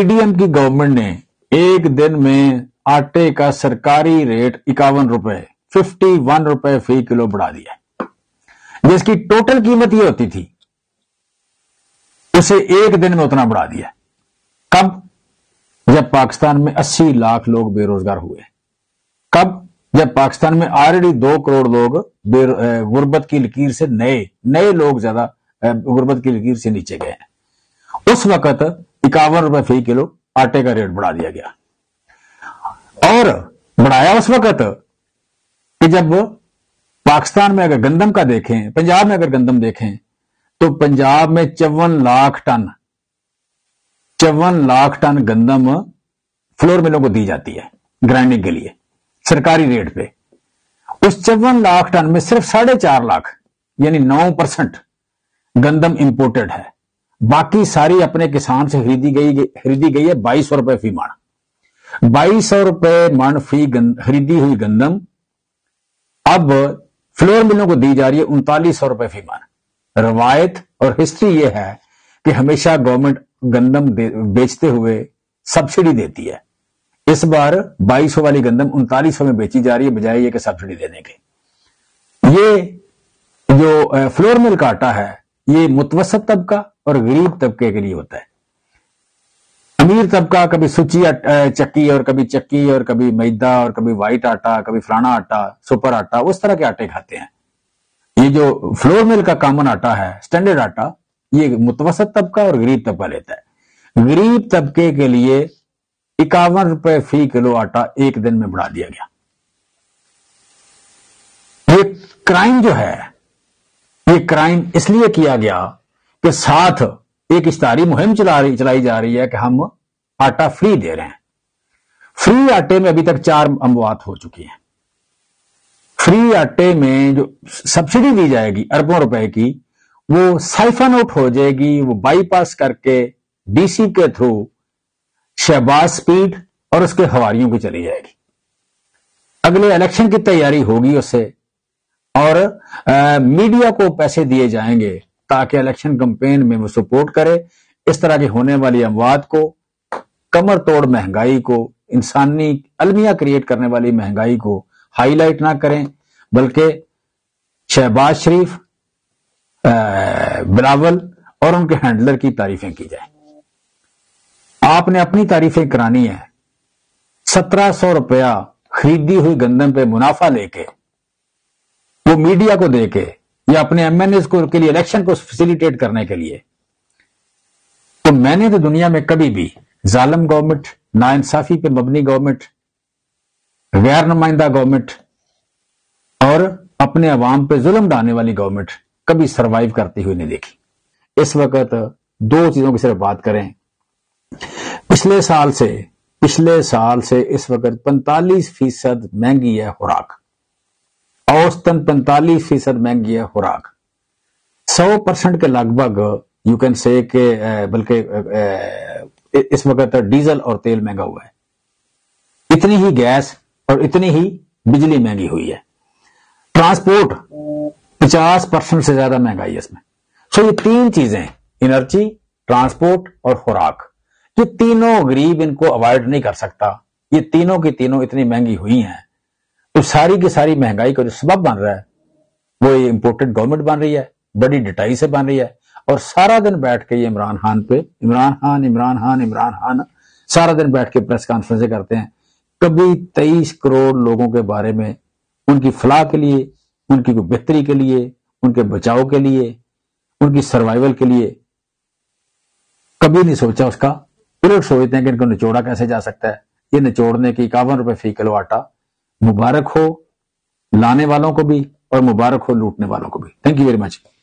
PDM की government ने एक दिन में आटे का सरकारी रेट 51 रुपए 51 रुपए फी किलो बढ़ा दिया, जिसकी टोटल कीमत ये होती थी उसे एक दिन में उतना बढ़ा दिया। कब? जब पाकिस्तान में 80 लाख लोग बेरोजगार हुए। कब? जब पाकिस्तान में ऑलरेडी 2 करोड़ लोग गुर्बत की लकीर से नए लोग ज्यादा गुर्बत की लकीर से नीचे गए हैं। उस वक्त 51 रुपए फी किलो आटे का रेट बढ़ा दिया गया, और बढ़ाया उस वक्त कि जब पाकिस्तान में अगर गंदम का देखें, पंजाब में अगर गंदम देखें तो पंजाब में 54 लाख टन गंदम फ्लोर मिलों को दी जाती है ग्राइंडिंग के लिए सरकारी रेट पे। उस 54 लाख टन में सिर्फ 4.5 लाख यानी 9% गंदम इंपोर्टेड है। बाकी सारी अपने किसान से खरीदी गई है 2200 रुपए फी मन। 2200 रुपए मन फी खरीदी हुई गंदम अब फ्लोर मिलों को दी जा रही है 3900 रुपए फी मन। रवायत और हिस्ट्री यह है कि हमेशा गवर्नमेंट गंदम बेचते हुए सब्सिडी देती है। इस बार 2200 वाली गंदम 3900 में बेची जा रही है बजाय ये कि सब्सिडी देने के। ये जो फ्लोर मिल का आटा है ये मुतवसत तबका और गरीब तबके के लिए होता है। अमीर तबका कभी सुची चक्की और कभी चक्की और कभी मैदा और कभी व्हाइट आटा, कभी फलाना आटा, सुपर आटा, उस तरह के आटे खाते हैं। ये जो फ्लोर मिल का कॉमन आटा है, स्टैंडर्ड आटा, ये मुतवसत तबका और गरीब तबका लेता है। गरीब तबके के लिए 51 रुपए फी किलो आटा एक दिन में बढ़ा दिया गया। ये क्राइम जो है, ये क्राइम इसलिए किया गया कि साथ एक इश्तारी मुहिम चलाई जा रही है कि हम आटा फ्री दे रहे हैं। फ्री आटे में अभी तक 4 अमवात हो चुकी हैं। फ्री आटे में जो सब्सिडी दी जाएगी अरबों रुपए की, वो साइफन आउट हो जाएगी, वो बाईपास करके डीसी के थ्रू शहबाज स्पीड और उसके हवारियों की चली जाएगी। अगले इलेक्शन की तैयारी होगी उससे, और मीडिया को पैसे दिए जाएंगे ताकि इलेक्शन कैंपेन में वो सपोर्ट करे। इस तरह की होने वाली अमवात को, कमर तोड़ महंगाई को, इंसानी अलमिया क्रिएट करने वाली महंगाई को हाईलाइट ना करें, बल्कि शहबाज शरीफ, बिलावल और उनके हैंडलर की तारीफें की जाए। आपने अपनी तारीफें करानी है। 1700 रुपया खरीदी हुई गंदम पे मुनाफा लेके वो मीडिया को देके या अपने एमएनएस को के लिए इलेक्शन को फैसिलिटेट करने के लिए, तो मैंने तो दुनिया में कभी भी जालिम गवर्नमेंट, नाइंसाफी पे मबनी गवर्नमेंट, गैर नुमाइंदा गवर्नमेंट और अपने अवाम पे जुल्म डालने वाली गवर्नमेंट कभी सरवाइव करती हुई नहीं देखी। इस वक्त 2 चीजों की सिर्फ बात करें। पिछले साल से इस वक्त 45% महंगी है खुराक, औसतन 45% महंगी है खुराक। 100% के लगभग यू कैन से के, बल्कि इस वक्त डीजल और तेल महंगा हुआ है। इतनी ही गैस और इतनी ही बिजली महंगी हुई है। ट्रांसपोर्ट 50% से ज्यादा महंगाई है इसमें। सो ये 3 चीजें, एनर्जी, ट्रांसपोर्ट और खुराक, ये तीनों गरीब इनको अवॉइड नहीं कर सकता। ये तीनों की तीनों इतनी महंगी हुई हैं, तो सारी की सारी महंगाई का जो सबब बन रहा है वो ये इंपोर्टेड गवर्नमेंट बन रही है, बड़ी डिटाई से बन रही है। और सारा दिन बैठ के ये इमरान खान सारा दिन बैठ के प्रेस कॉन्फ्रेंसें करते हैं। कभी 23 करोड़ लोगों के बारे में, उनकी फलाह के लिए, उनकी बेहतरी के लिए, उनके बचाव के लिए, उनकी सर्वाइवल के लिए कभी नहीं सोचा। उसका उलट सोचते हैं कि इनको निचोड़ा कैसे जा सकता है। ये निचोड़ने की 51 रुपए फी किलो आटा मुबारक हो लाने वालों को भी और मुबारक हो लूटने वालों को भी। Thank you very much.